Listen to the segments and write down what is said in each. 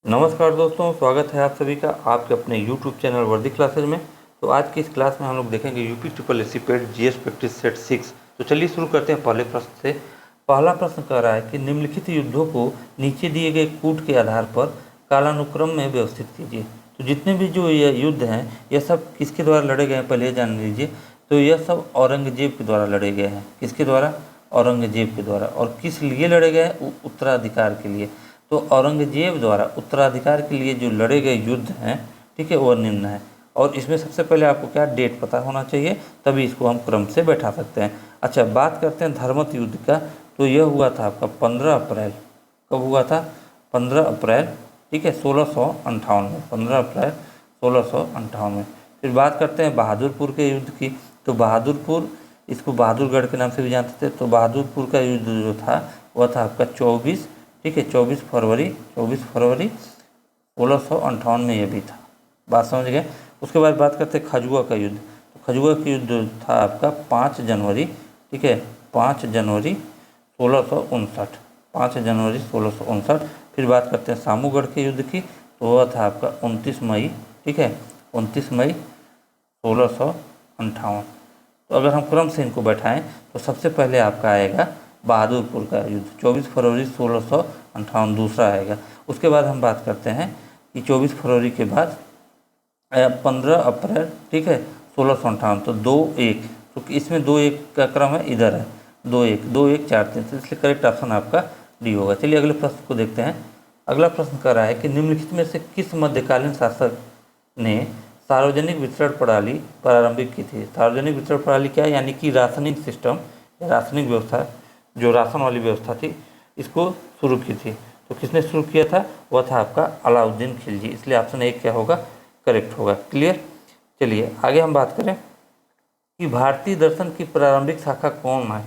नमस्कार दोस्तों, स्वागत है आप सभी का आपके अपने YouTube चैनल वर्दी क्लासेज में। तो आज की इस क्लास में हम लोग देखेंगे UP triple SC paid GS practice set 6। तो चलिए शुरू करते हैं पहले प्रश्न से। पहला प्रश्न कह रहा है कि निम्नलिखित युद्धों को नीचे दिए गए कूट के आधार पर कालानुक्रम में व्यवस्थित कीजिए। तो जितने भी जो ये युद्ध हैं यह सब किसके द्वारा लड़े गए हैं पहले जान लीजिए। तो यह सब औरंगजेब के द्वारा लड़े गए हैं। किसके द्वारा? औरंगजेब के द्वारा। और किस लिए लड़े गए? उत्तराधिकार के लिए। तो औरंगजेब द्वारा उत्तराधिकार के लिए जो लड़े गए युद्ध हैं, ठीक है, वह निम्न है। और इसमें सबसे पहले आपको क्या डेट पता होना चाहिए, तभी इसको हम क्रम से बैठा सकते हैं। अच्छा, बात करते हैं धर्मत युद्ध का। तो यह हुआ था आपका 15 अप्रैल। कब हुआ था? 15 अप्रैल, ठीक है, 1658 में। 15 अप्रैल 1658 में। फिर बात करते हैं बहादुरपुर के युद्ध की। तो बहादुरपुर, इसको बहादुरगढ़ के नाम से भी जानते थे। तो बहादुरपुर का युद्ध जो था वह था आपका 24, ठीक है, 24 फरवरी 1658 में यह भी था। बात समझ गए। उसके बाद बात करते हैं खजुआ का युद्ध। तो खजुआ का युद्ध था आपका 5 जनवरी, ठीक है, 5 जनवरी 1659, 5 जनवरी 1659। फिर बात करते हैं सामूगढ़ के युद्ध की। तो वह था आपका 29 मई, ठीक है, 29 मई 1658। तो अगर हम क्रम से इनको बैठाएं तो सबसे पहले आपका आएगा बहादुरपुर का युद्ध, 24 फरवरी 1658 दूसरा आएगा। उसके बाद हम बात करते हैं कि 24 फरवरी के बाद 15 अप्रैल, ठीक है, 1658। तो 2-1, तो इसमें 2-1 का क्रम है, इधर है 2-1, 2-1 4-3, तो इसलिए करेक्ट ऑप्शन आपका डी होगा। चलिए अगले प्रश्न को देखते हैं। अगला प्रश्न कर रहा है कि निम्नलिखित में से किस मध्यकालीन शासक ने सार्वजनिक वितरण प्रणाली प्रारंभिक की थी? सार्वजनिक वितरण प्रणाली क्या है? यानी कि राशनिंग सिस्टम, राशनिंग व्यवस्था, जो राशन वाली व्यवस्था थी, इसको शुरू की थी। तो किसने शुरू किया था? वह था आपका अलाउद्दीन खिलजी। इसलिए ऑप्शन 1 क्या होगा? करेक्ट होगा। क्लियर। चलिए आगे हम बात करें कि भारतीय दर्शन की प्रारंभिक शाखा कौन है।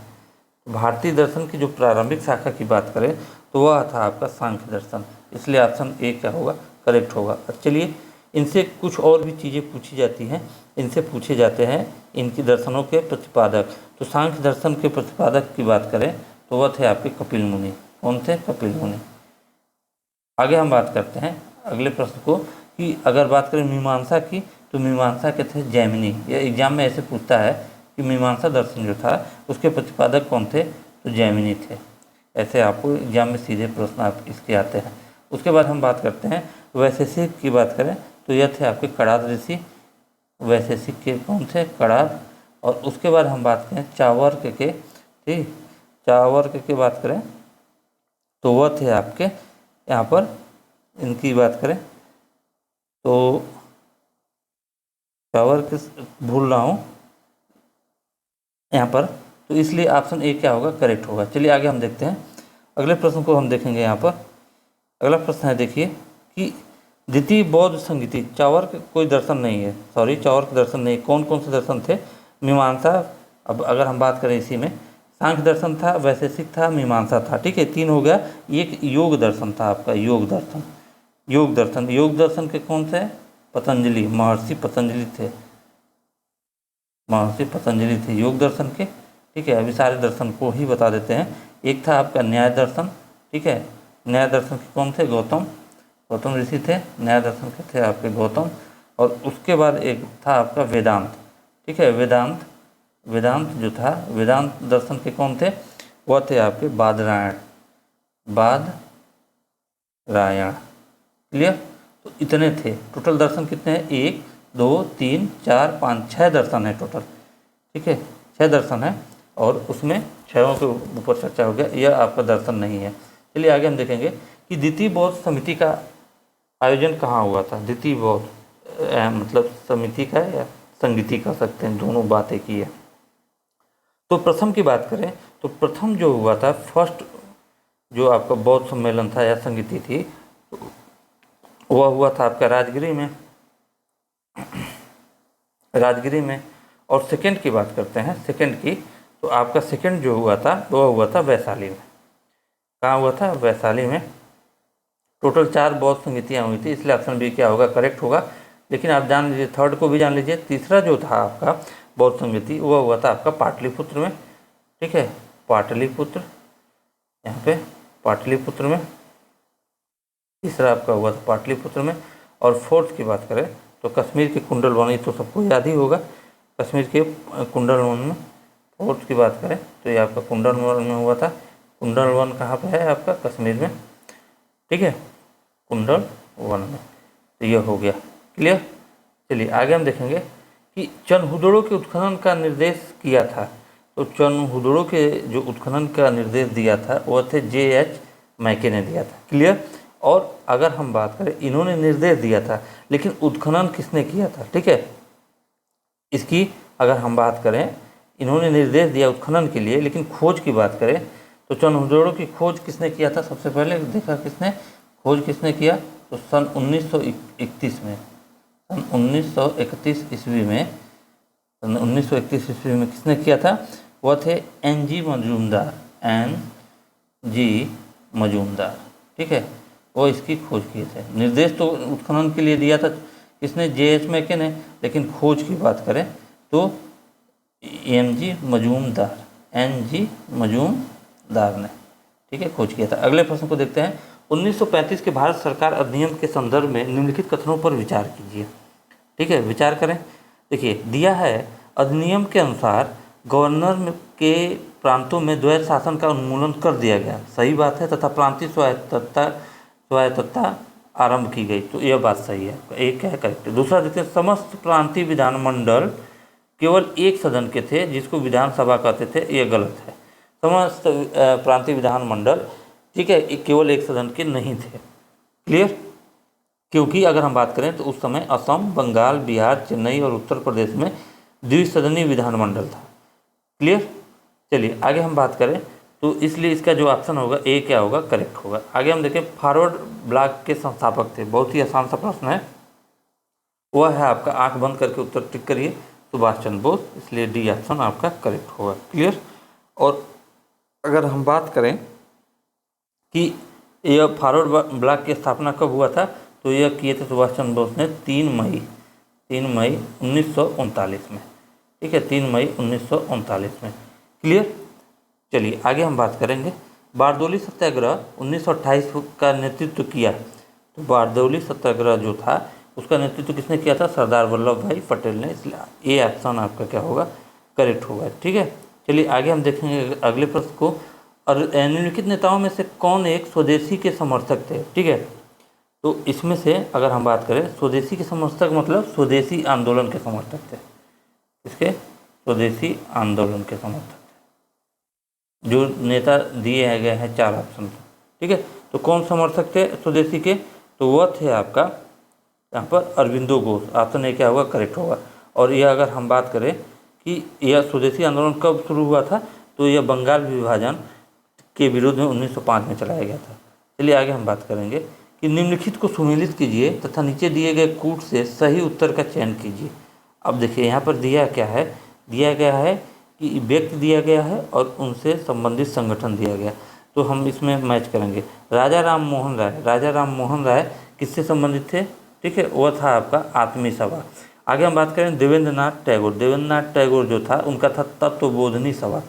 भारतीय दर्शन की जो प्रारंभिक शाखा की बात करें तो वह था आपका सांख्य दर्शन। इसलिए ऑप्शन 1 क्या होगा? करेक्ट होगा। चलिए इनसे कुछ और भी चीज़ें पूछी जाती हैं, इनसे पूछे जाते हैं इनकी दर्शनों के प्रतिपादक। तो सांख्य दर्शन के प्रतिपादक की बात करें तो वह थे आपके कपिल मुनि। कौन थे? कपिल मुनि। आगे हम बात करते हैं अगले प्रश्न को कि अगर बात करें मीमांसा की, तो मीमांसा के थे जैमिनी। यह एग्जाम में ऐसे पूछता है कि मीमांसा दर्शन जो था उसके प्रतिपादक कौन थे? तो जैमिनी थे। ऐसे आपको एग्जाम में सीधे प्रश्न आप इसके आते हैं। उसके बाद हम बात करते हैं वैशेषिक की बात करें तो यह थे आपके कणाद ऋषि। वैशेषिक के कौन थे? कणाद। और उसके बाद हम बात करें चाणक्य के, ठीक, चाणक्य की बात करें तो वह थे आपके, यहाँ पर इनकी बात करें तो चाणक्य भूल रहा हूँ यहाँ पर, तो इसलिए ऑप्शन 1 क्या होगा? करेक्ट होगा। चलिए आगे हम देखते हैं अगले प्रश्न को हम देखेंगे। यहाँ पर अगला प्रश्न है, देखिए कि द्वितीय बौद्ध संगीति, चाणक्य कोई दर्शन नहीं है, सॉरी, चाणक्य दर्शन नहीं। कौन कौन से दर्शन थे? मीमांसा। अब अगर हम बात करें इसी में, सांख्य दर्शन था, वैशेषिक था, मीमांसा था, ठीक है, 3 हो गया। एक योग दर्शन था आपका, योग दर्शन। योग दर्शन, योग दर्शन के कौन से? पतंजलि, महर्षि पतंजलि थे, महर्षि पतंजलि थे योग दर्शन के, ठीक है। अभी सारे दर्शन को ही बता देते हैं। एक था आपका न्याय दर्शन, ठीक है, न्याय दर्शन के कौन थे? गौतम, गौतम ऋषि थे, न्याय दर्शन के थे आपके गौतम। और उसके बाद एक था आपका वेदांत, ठीक है, वेदांत, वेदांत जो था, वेदांत दर्शन के कौन थे? वह थे आपके बादरायण, बादरायण। क्लियर। तो इतने थे। टोटल दर्शन कितने हैं? 1 2 3 4 5 6 दर्शन है टोटल, ठीक है, 6 दर्शन है। और उसमें 6 के ऊपर चर्चा हो गया, यह आपका दर्शन नहीं है। चलिए आगे हम देखेंगे कि द्वितीय बौद्ध समिति का आयोजन कहाँ हुआ था। द्वितीय बौद्ध मतलब समिति का या संगीति कह सकते हैं, दोनों बातें की है। तो प्रथम की बात करें तो प्रथम जो हुआ था, फर्स्ट जो आपका बौद्ध सम्मेलन था या संगीति थी, वह हुआ था आपका राजगिरी में, राजगिरी में। और सेकंड की बात करते हैं, सेकंड की, तो आपका सेकंड जो हुआ था वह हुआ था वैशाली में। कहाँ हुआ था? वैशाली में। टोटल 4 बौद्ध संगीतियाँ हुई थी, इसलिए ऑप्शन बी क्या होगा? करेक्ट होगा। लेकिन आप जान लीजिए, थर्ड को भी जान लीजिए। तीसरा जो था आपका बौद्ध संगीति वह हुआ था आपका पाटलिपुत्र में, ठीक है, पाटलिपुत्र, यहाँ पे पाटलिपुत्र में तीसरा आपका हुआ था पाटलिपुत्र में, और फोर्थ की बात करें तो कश्मीर के कुंडलवन, ये तो सबको याद ही होगा, कश्मीर के कुंडलवन में। फोर्थ की बात करें तो ये आपका कुंडलवन में हुआ था। कुंडलवन कहाँ पे है आपका? कश्मीर में, ठीक है, कुंडलवन में। तो ये हो गया क्लियर। चलिए आगे हम देखेंगे कि चनहुदड़ों के उत्खनन का निर्देश किया था। तो चनहुदड़ों के जो उत्खनन का निर्देश दिया था वह थे J.H. मैके ने दिया था, क्लियर। और अगर हम बात करें, इन्होंने निर्देश दिया था लेकिन उत्खनन किसने किया था, ठीक है, इसकी अगर हम बात करें, इन्होंने निर्देश दिया उत्खनन के लिए, लेकिन खोज की बात करें तो चनहुदड़ों की खोज किसने किया था? सबसे पहले देखा किसने, खोज किसने किया? तो सन 1931 में, सन 1931 ईस्वी में, सन 1931 ईस्वी में किसने किया था? वह थे N.G. मजूमदार, N.G. मजूमदार, ठीक है, वो इसकी खोज किए थे। निर्देश तो उत्खनन के लिए दिया था किसने? J.H. मैके ने, लेकिन खोज की बात करें तो N.G. मजूमदार, N.G. मजूमदार ने, ठीक है, खोज किया था। अगले प्रश्न को देखते हैं। 1935 के भारत सरकार अधिनियम के संदर्भ में निम्नलिखित कथनों पर विचार कीजिए, ठीक है, विचार करें। देखिए दिया है, अधिनियम के अनुसार गवर्नर के प्रांतों में द्वैत शासन का उन्मूलन कर दिया गया, सही बात है, तथा प्रांतीय स्वायत्तता आरंभ की गई, तो यह बात सही है, एक है करेक्ट। दूसरा देखते हैं, समस्त प्रांतीय विधानमंडल केवल एक सदन के थे जिसको विधानसभा कहते थे, यह गलत है। समस्त प्रांतीय विधानमंडल, ठीक है, केवल एक सदन के नहीं थे, क्लियर। क्योंकि अगर हम बात करें तो उस समय असम, बंगाल, बिहार, चेन्नई और उत्तर प्रदेश में द्विसदनीय विधानमंडल था, क्लियर। चलिए आगे हम बात करें तो इसलिए इसका जो ऑप्शन होगा ए क्या होगा? करेक्ट होगा। आगे हम देखें, फॉरवर्ड ब्लॉक के संस्थापक थे, बहुत ही आसान सा प्रश्न है, वह है आपका, आंख बंद करके उत्तर टिक करिए, सुभाष चंद्र बोस, इसलिए डी ऑप्शन आपका करेक्ट होगा, क्लियर। और अगर हम बात करें कि यह फॉरवर्ड ब्लॉक की स्थापना कब हुआ था, तो यह किए थे सुभाष चंद्र बोस ने 3 मई 1939 में, ठीक है, 3 मई 1939 में, क्लियर। चलिए आगे हम बात करेंगे, बारदौली सत्याग्रह 1928 का नेतृत्व किया। तो बारदौली सत्याग्रह जो था उसका नेतृत्व किसने किया था? सरदार वल्लभ भाई पटेल ने, इसलिए ये ऑप्शन आपका क्या होगा? करेक्ट होगा, ठीक है। चलिए आगे हम देखेंगे अगले प्रश्न को, और निम्नलिखित नेताओं में से कौन एक स्वदेशी के समर्थक थे, ठीक है। तो इसमें से अगर हम बात करें, स्वदेशी के समर्थक मतलब स्वदेशी आंदोलन के समर्थक थे, इसके स्वदेशी आंदोलन के समर्थक थे। जो नेता दिए गए हैं 4 ऑप्शन, ठीक है, तो कौन समर्थक थे स्वदेशी के? तो वह थे आपका यहाँ पर अरविंदो घोष, ऑप्शन ए क्या होगा? करेक्ट होगा। और यह अगर हम बात करें कि यह स्वदेशी आंदोलन कब शुरू हुआ था, तो यह बंगाल विभाजन के विरोध में 1905 में चलाया गया था। चलिए आगे हम बात करेंगे कि निम्नलिखित को सुमेलित कीजिए तथा नीचे दिए गए कूट से सही उत्तर का चयन कीजिए। अब देखिए यहाँ पर दिया क्या है, दिया गया है कि व्यक्ति दिया गया है और उनसे संबंधित संगठन दिया गया, तो हम इसमें मैच करेंगे। राजा राम मोहन राय, राजा राम मोहन राय किससे संबंधित थे? ठीक है, वह था आपका आत्मीय सभा। आगे हम बात करें देवेंद्रनाथ टैगोर, देवेंद्रनाथ टैगोर जो था उनका था तत्वबोधनी सभा,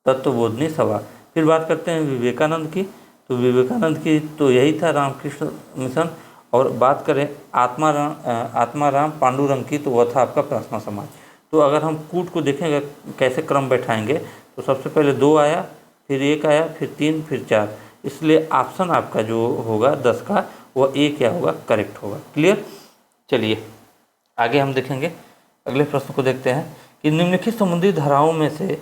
तत्वबोधनी सभा। फिर बात करते हैं विवेकानंद की, तो विवेकानंद की तो यही था रामकृष्ण मिशन। और बात करें आत्माराम पांडुरंग की, तो वह था आपका प्रार्थना समाज। तो अगर हम कूट को देखेंगे कैसे क्रम बैठाएंगे, तो सबसे पहले 2 आया, फिर 1 आया, फिर 3, फिर 4, इसलिए ऑप्शन आपका जो होगा 10 का वह ए क्या होगा? करेक्ट होगा, क्लियर। चलिए आगे हम देखेंगे, अगले प्रश्न को देखते हैं कि निम्नलिखित समुद्री धाराओं में से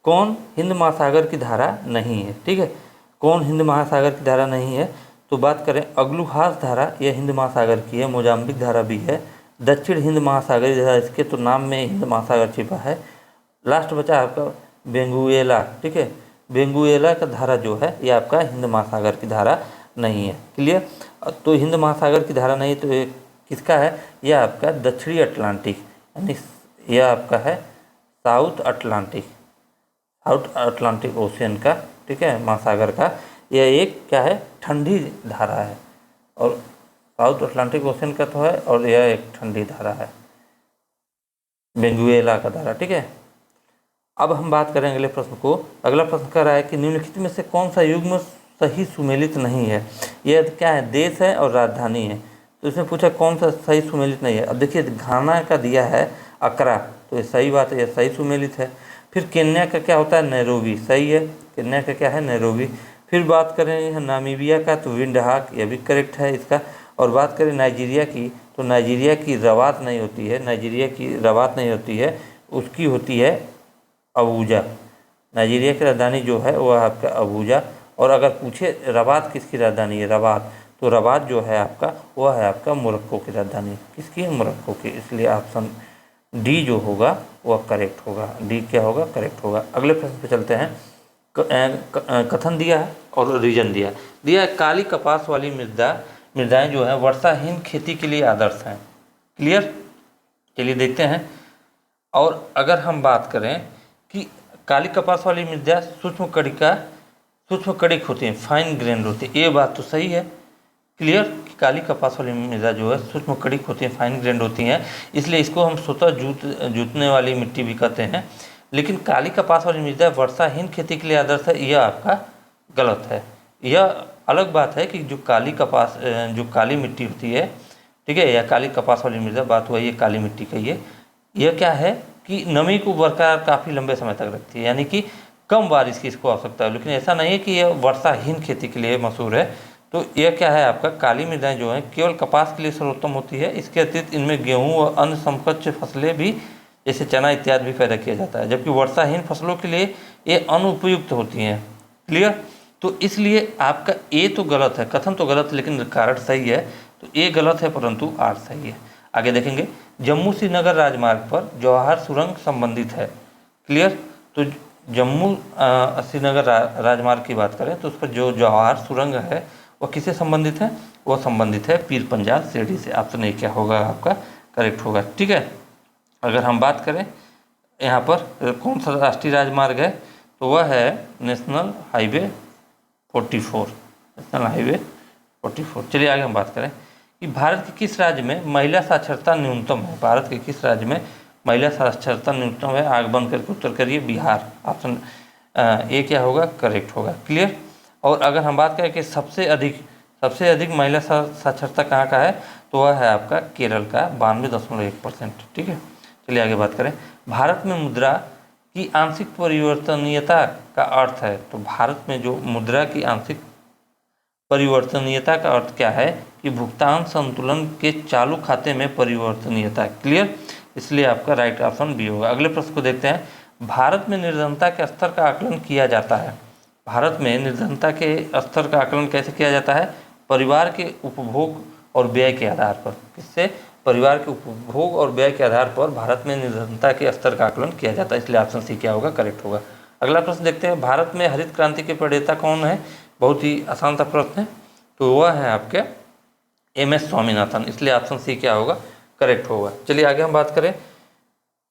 कौन हिंद महासागर की धारा नहीं है? ठीक है, कौन हिंद महासागर की धारा नहीं है? तो बात करें अग्लुहास धारा, यह हिंद महासागर की है। मोजाम्बिक धारा भी है, दक्षिण हिंद महासागरी धारा, इसके तो नाम में हिंद महासागर छिपा है। लास्ट बचा आपका बेंगुएला, ठीक है, बेंगुएला का धारा जो है ये आपका हिंद महासागर की धारा नहीं है, क्लियर। तो हिंद महासागर की धारा नहीं, तो ये किसका है? यह आपका दक्षिणी अटलांटिक, यानी यह आपका है south Atlantic, south Atlantic ocean का, ठीक है, महासागर का। यह एक क्या है? ठंडी धारा है, और साउथ अटलांटिक ओशियन का तो है, और यह एक ठंडी धारा है, बेंगुएला का धारा, ठीक है। अब हम बात करें अगले प्रश्न को। अगला प्रश्न कर रहा है कि निम्नलिखित में से कौन सा युग्म सही सुमेलित नहीं है। यह क्या है, देश है और राजधानी है। तो इसमें पूछा कौन सा सही सुमेलित नहीं है। अब देखिए घाना का दिया है अकरा, तो ये सही बात है, ये सही सुमेलित है। फिर केन्या का क्या होता है, नैरोबी, सही है, केन्या का क्या है, नैरोबी। फिर बात करें नामीबिया का तो विंडहाक, यह भी करेक्ट है इसका। और बात करें नाइजीरिया की तो नाइजीरिया की रवात नहीं होती है, नाइजीरिया की रवात नहीं होती है, उसकी होती है अबूजा। नाइजीरिया की राजधानी जो है वह आपका अबूजा। और अगर पूछे रबात किसकी राजधानी है, रबात, तो रबात जो है आपका वह है आपका मोरक्को की राजधानी। किसकी है, मोरक्को की। इसलिए ऑप्शन डी जो होगा वह करेक्ट होगा। डी क्या होगा, करेक्ट होगा। अगले प्रश्न पे चलते हैं। कथन दिया है और रीजन दिया है काली कपास वाली मृदाएं जो है वर्षाहीन खेती के लिए आदर्श हैं। क्लियर, चलिए देखते हैं। और अगर हम बात करें कि काली कपास वाली मृदा सूक्ष्म कणिक होती हैं, फाइन ग्रेन्ड होती है, ये बात तो सही है। क्लियर, कि काली कपास वाली मृदा जो है सूक्ष्म कणिक होती है, फाइन ग्रेन्ड होती हैं, इसलिए इसको हम स्वतः जूतने वाली मिट्टी भी कहते हैं। लेकिन काली कपास वाली मृदा वर्षाहीन खेती के लिए आदर्श है, यह आपका गलत है। यह अलग बात है कि जो काली मिट्टी होती है, ठीक है, या काली कपास वाली मृदा, बात हुआ ये काली मिट्टी का, यह क्या है कि नमी को बरकरार काफ़ी लंबे समय तक रखती है, यानी कि कम बारिश की इसको आवश्यकता है। लेकिन ऐसा नहीं है कि यह वर्षाहीन खेती के लिए मशहूर है। तो यह क्या है, आपका काली मृदाएं जो है केवल कपास के लिए सर्वोत्तम होती है। इसके अतिरिक्त इनमें गेहूँ और अन्य समकक्ष फसलें भी जैसे चना इत्यादि भी पैदा किया जाता है, जबकि वर्षाहीन फसलों के लिए ये अनुपयुक्त होती हैं। क्लियर, तो इसलिए आपका ए तो गलत है, कथन तो गलत है, लेकिन कारण सही है। तो ए गलत है परंतु आर सही है। आगे देखेंगे, जम्मू श्रीनगर राजमार्ग पर जवाहर सुरंग संबंधित है। क्लियर, तो जम्मू श्रीनगर राजमार्ग की बात करें तो उस पर जो जवाहर सुरंग है वह किससे संबंधित है, वह संबंधित है पीर पंजाल शिरडी से। ऑप्शन ए क्या होगा आपका, करेक्ट होगा। ठीक है, अगर हम बात करें यहाँ पर कौन सा राष्ट्रीय राजमार्ग है, तो वह है नेशनल हाईवे 44, नेशनल हाईवे 44। चलिए आगे हम बात करें कि भारत के किस राज्य में महिला साक्षरता न्यूनतम है। भारत के किस राज्य में महिला साक्षरता न्यूनतम है, आग बंद करके उत्तर करिए, बिहार। ऑप्शन ए क्या होगा, करेक्ट होगा। क्लियर, और अगर हम बात करें कि सबसे अधिक महिला साक्षरता कहाँ का है, तो वह है आपका केरल का 92.1%। ठीक है, चलिए आगे बात करें। भारत में मुद्रा की आंशिक परिवर्तनीयता का अर्थ है, तो भारत में जो मुद्रा की आंशिक परिवर्तनीयता का अर्थ क्या है कि भुगतान संतुलन के चालू खाते में परिवर्तनीयता। क्लियर, इसलिए आपका राइट ऑप्शन बी होगा। अगले प्रश्न को देखते हैं। भारत में निर्धनता के स्तर का आकलन किया जाता है। भारत में निर्धनता के स्तर का आकलन कैसे किया जाता है, परिवार के उपभोग और व्यय के आधार पर। किससे, परिवार के उपभोग और व्यय के आधार पर भारत में निर्धनता के स्तर का आकलन किया जाता है, इसलिए ऑप्शन सी क्या होगा, करेक्ट होगा। अगला प्रश्न देखते हैं। भारत में हरित क्रांति के प्रणेता कौन है, बहुत ही आसान सा प्रश्न है, तो वह है आपके MS स्वामीनाथन, इसलिए ऑप्शन सी क्या होगा, करेक्ट होगा। चलिए आगे हम बात करें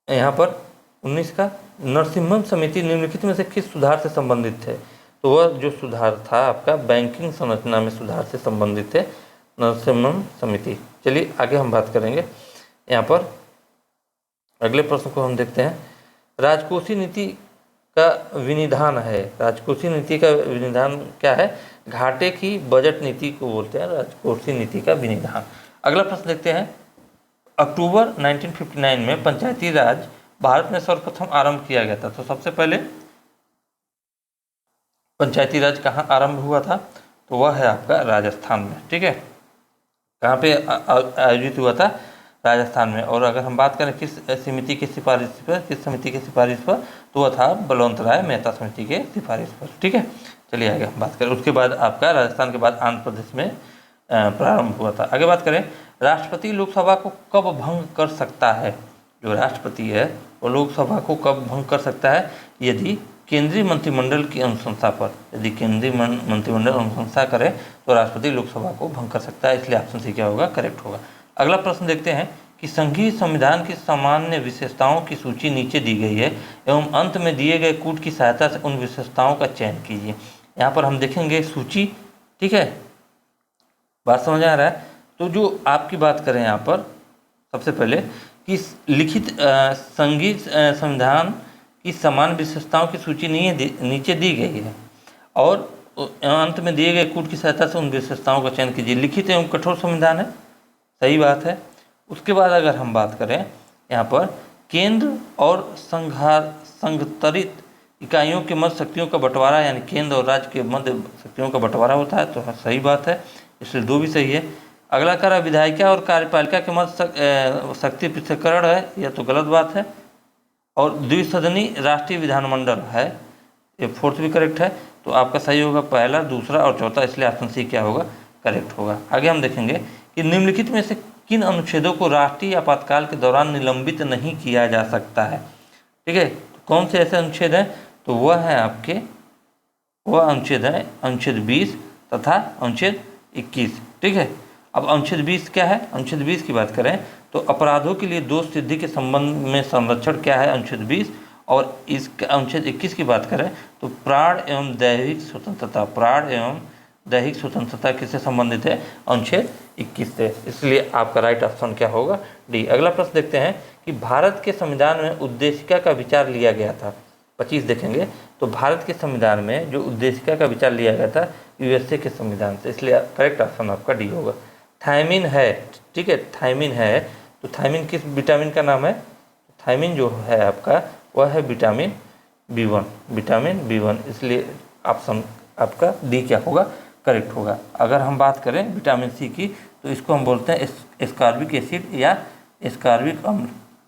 यहाँ पर 19 का, नरसिम्हम समिति निम्नलिखित में से किस सुधार से संबंधित थे, तो वह जो सुधार था आपका बैंकिंग संरचना में सुधार से संबंधित है नरसिम्हम समिति। चलिए आगे हम बात करेंगे यहाँ पर। अगले प्रश्न को हम देखते हैं। राजकोषीय नीति का विनिधान है, राजकोषीय नीति का विनिधान क्या है, घाटे की बजट नीति को बोलते हैं राजकोषीय नीति का विनिधान। अगला प्रश्न देखते हैं। अक्टूबर 1959 में पंचायती राज भारत में सर्वप्रथम आरंभ किया गया था, तो सबसे पहले पंचायती राज कहाँ आरंभ हुआ था, तो वह है आपका राजस्थान में। ठीक है, कहाँ पे आयोजित हुआ था, राजस्थान में। और अगर हम बात करें किस समिति की सिफारिश पर, तो वह था बलवंत राय मेहता समिति के सिफारिश पर। ठीक है, चलिए आगे हम बात करें। उसके बाद आपका राजस्थान के बाद आंध्र प्रदेश में प्रारंभ हुआ था। आगे बात करें। राष्ट्रपति लोकसभा को कब भंग कर सकता है, जो राष्ट्रपति है वो लोकसभा को कब भंग कर सकता है, यदि केंद्रीय मंत्रिमंडल की अनुशंसा पर, यदि केंद्रीय मंत्रिमंडल अनुशंसा करे तो राष्ट्रपति लोकसभा को भंग कर सकता है, इसलिए ऑप्शन सी क्या होगा, करेक्ट होगा। अगला प्रश्न देखते हैं कि संघीय संविधान की सामान्य विशेषताओं की सूची नीचे दी गई है एवं अंत में दिए गए कूट की सहायता से उन विशेषताओं का चयन कीजिए। यहाँ पर हम देखेंगे सूची। ठीक है, बात समझ आ रहा है। तो जो आपकी बात करें यहाँ पर सबसे पहले कि लिखित संघीय संविधान की समान विशेषताओं की सूची नीचे दी गई है और अंत में दिए गए कूट की सहायता से उन विशेषताओं का चयन कीजिए। लिखित एवं कठोर संविधान है, सही बात है। उसके बाद अगर हम बात करें यहाँ पर केंद्र और संघतरित इकाइयों के मध्य शक्तियों का बंटवारा, यानी केंद्र और राज्य के मध्य शक्तियों का बंटवारा होता है, तो सही बात है, इसलिए 2 भी सही है। अगला कह रहा विधायिका और कार्यपालिका के मध्य शक्ति पृथक्करण है, यह तो गलत बात है। और द्विसदनी राष्ट्रीय विधानमंडल है, ये 4th भी करेक्ट है। तो आपका सही होगा पहला, दूसरा और चौथा, इसलिए ऑप्शन सी क्या होगा, करेक्ट होगा। आगे हम देखेंगे कि निम्नलिखित में से किन अनुच्छेदों को राष्ट्रीय आपातकाल के दौरान निलंबित नहीं किया जा सकता है। ठीक है, तो कौन से ऐसे अनुच्छेद हैं, तो वह है आपके वह अनुच्छेद है अनुच्छेद 20 तथा अनुच्छेद 21। ठीक है, अब अनुच्छेद 20 क्या है, अनुच्छेद 20 की बात करें तो अपराधों के लिए दोष सिद्धि के संबंध में संरक्षण क्या है, अनुच्छेद 20। और इस अनुच्छेद 21 की बात करें तो प्राण एवं दैहिक स्वतंत्रता, प्राण एवं दैहिक स्वतंत्रता किससे संबंधित है, अनुच्छेद 21 से, इसलिए आपका राइट ऑप्शन क्या होगा, डी। अगला प्रश्न देखते हैं कि भारत के संविधान में उद्देशिका का विचार लिया गया था। 25 देखेंगे तो भारत के संविधान में जो उद्देशिका का विचार लिया गया था यूएसए के संविधान से, इसलिए करेक्ट ऑप्शन आपका डी होगा। थायमिन है, ठीक है, थायमिन है, तो थायमिन किस विटामिन का नाम है, थायमिन जो है आपका वह है विटामिन B1, विटामिन B1, इसलिए ऑप्शन आपका डी क्या होगा, करेक्ट होगा। अगर हम बात करें विटामिन सी की तो इसको हम बोलते हैं एस्कॉर्बिक एसिड या एस्कॉर्बिक अम्ल।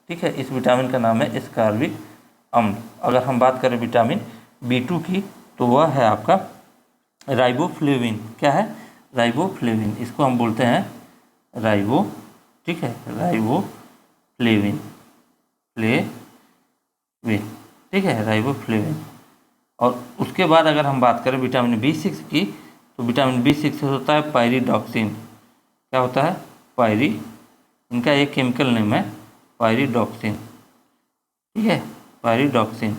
ठीक है, इस विटामिन का नाम है एस्कॉर्बिक अम्ल। अगर हम बात करें विटामिन B2 की तो वह है आपका राइबोफ्लेविन, क्या है, राइबोफ्लेविन, इसको हम बोलते हैं राइबो, ठीक है, राइबोफ्लेविन, ठीक है, राइबोफ्लेविन। और उसके बाद अगर हम बात करें विटामिन B6 की तो विटामिन B6 होता है पायरिडॉक्सिन, क्या होता है, इनका एक केमिकल नेम है पायरिडॉक्सिन, ठीक है, पायरिडॉक्सिन।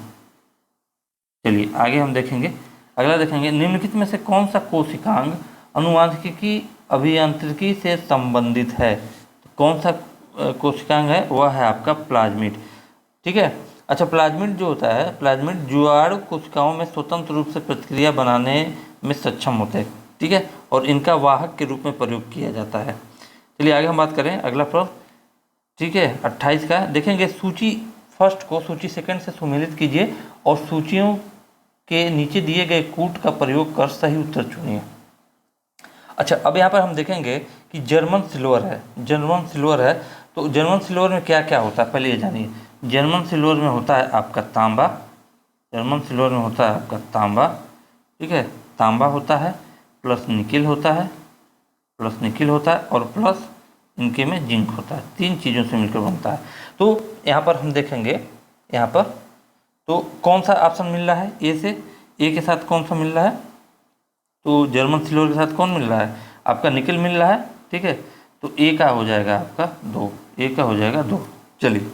चलिए आगे हम देखेंगे, अगला देखेंगे निम्नलिखित में से कौन सा कोशिकांग अनुवांशिकी अभियांत्रिकी से संबंधित है। तो कौन सा कोशिकांग है, वह है आपका प्लाज्मिड। ठीक है, अच्छा, प्लाज्मिड जो होता है, प्लाज्मिड जीवाणु कोशिकाओं में स्वतंत्र रूप से प्रतिक्रिया बनाने में सक्षम होते हैं। ठीक है, और इनका वाहक के रूप में प्रयोग किया जाता है। चलिए आगे हम बात करें, अगला प्रश्न, ठीक है, 28 का देखेंगे, सूची फर्स्ट को सूची सेकंड से सुमेलित कीजिए और सूचियों के नीचे दिए गए कूट का प्रयोग कर सही उत्तर चुनिए। अच्छा, अब यहाँ पर हम देखेंगे कि जर्मन सिल्वर है, जर्मन सिल्वर है, तो जर्मन सिल्वर में क्या क्या होता है पहले ये जानिए। जर्मन सिल्वर में होता है आपका तांबा, जर्मन सिल्वर में होता है आपका तांबा, ठीक है, तांबा होता है, प्लस निकिल होता है, प्लस निकिल होता है, और प्लस इनके में जिंक होता है। 3 चीज़ों से मिलकर बनता है। तो यहाँ पर हम देखेंगे, यहाँ पर तो कौन सा ऑप्शन मिल रहा है, ए से, ए के साथ कौन सा मिल रहा है, तो जर्मन सिल्वर के साथ कौन मिल रहा है, आपका निकिल मिल रहा है। ठीक है, तो ए का हो जाएगा आपका 2, ए का हो जाएगा 2। चलिए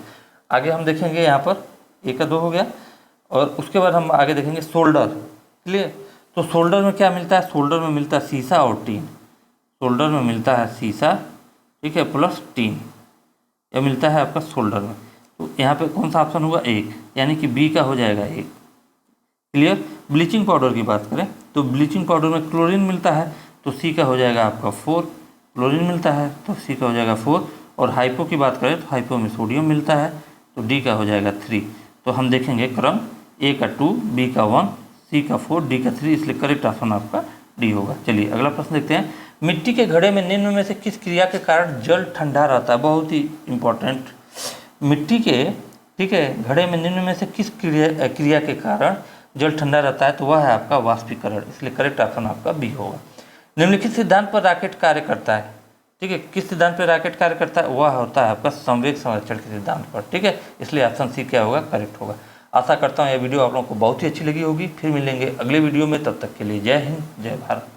आगे हम देखेंगे, यहाँ पर ए का 2 हो गया, और उसके बाद हम आगे देखेंगे सोल्डर। क्लियर, तो सोल्डर में क्या मिलता है, सोल्डर में मिलता है सीसा और टीन, सोल्डर में मिलता है सीसा, ठीक है, प्लस टीन, यह मिलता है आपका सोल्डर में। तो यहाँ पे कौन सा ऑप्शन होगा, 1, यानी कि बी का हो जाएगा 1। क्लियर, ब्लीचिंग पाउडर की बात करें तो ब्लीचिंग पाउडर में क्लोरीन मिलता है, तो सी का हो जाएगा आपका 4, क्लोरीन मिलता है तो सी का हो जाएगा 4। और हाइपो की बात करें तो हाइपो में सोडियम मिलता है, तो डी का हो जाएगा 3। तो हम देखेंगे क्रम, ए का 2, बी का 1, सी का 4, डी का 3, इसलिए करेक्ट ऑप्शन आपका डी होगा। चलिए अगला प्रश्न देखते हैं, मिट्टी के घड़े में निम्न में से किस क्रिया के कारण जल ठंडा रहता है। बहुत ही इंपॉर्टेंट, मिट्टी के, ठीक है, घड़े में निम्न में से किस क्रिया के कारण जल ठंडा रहता है, तो वह है आपका वाष्पीकरण, इसलिए करेक्ट ऑप्शन आपका बी होगा। निम्नलिखित सिद्धांत पर रॉकेट कार्य करता है। ठीक है, किस सिद्धांत पर रॉकेट कार्य करता है, वह होता है आपका संवेग संरक्षण के सिद्धांत पर। ठीक है, इसलिए ऑप्शन सी क्या होगा, करेक्ट होगा। आशा करता हूँ यह वीडियो आप लोगों को बहुत ही अच्छी लगी होगी। फिर मिलेंगे अगले वीडियो में, तब तक के लिए जय हिंद, जय भारत।